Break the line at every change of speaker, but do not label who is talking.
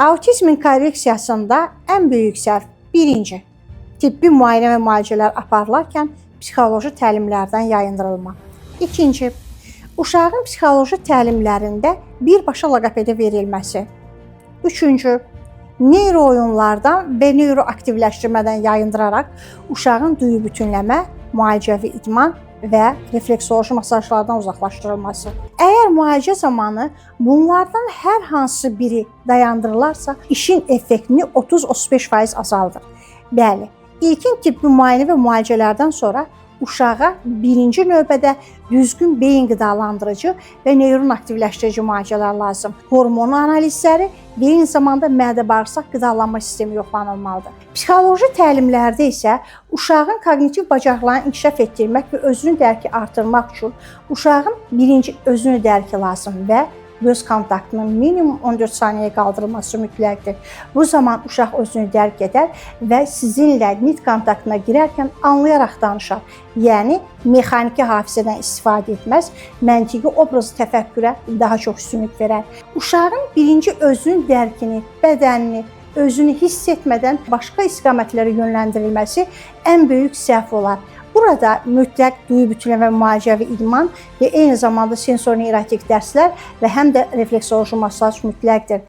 Autizmin korreksiyasında ən böyük səhv birinci, tibbi müayinə və müalicələr aparılarkən psixoloji təlimlərdən yayındırılma. İkinci, uşağın psixoloji təlimlərində birbaşa loqopediya verilməsi. Üçüncü, neyro oyunlardan və neyroaktivləşdirmədən yayındıraraq uşağın duyu bütünləmə, müalicəvi idman və refleksoloji masajlardan uzaqlaşdırılması. Əgər müalicə zamanı bunlardan hər hansı biri dayandırılarsa, işin effektini 30-35% azaldır. Bəli, ilkin tibbi müayinə və müalicələrdən sonra uşağa birinci növbədə düzgün beyin qidalandırıcı və neyron aktivləşdirici müalicələr lazım. Hormon analizləri və eyni zamanda mədə-bağırsaq qidalanma sistemi yoxlanılmalıdır. Psixoloji təlimlərdə isə uşağın koqnitiv bacarıqlarını inkişaf etdirmək və özünü dərki artırmaq üçün uşağın birinci özünü dərki lazım və göz kontaktının minimum 14 saniyəyə qaldırılması mütləqdir. Bu zaman uşaq özünü dərk edər və sizinlə nit kontaktına girərkən anlayaraq danışar. Yəni, mexaniki hafizədən istifadə etməz, məntiqi obrazı təfəkkürə daha çox üstünlük verər. Uşağın birinci özünün dərkini, bədənini, özünü hiss etmədən başqa istiqamətlərə yönləndirilməsi ən böyük səhv olar. Burada mütləq duyu bütünləmə və müalicəvi idman və eyni zamanda sensor-neyrotik dərslər və həm də refleksoloji masaj mütləqdir.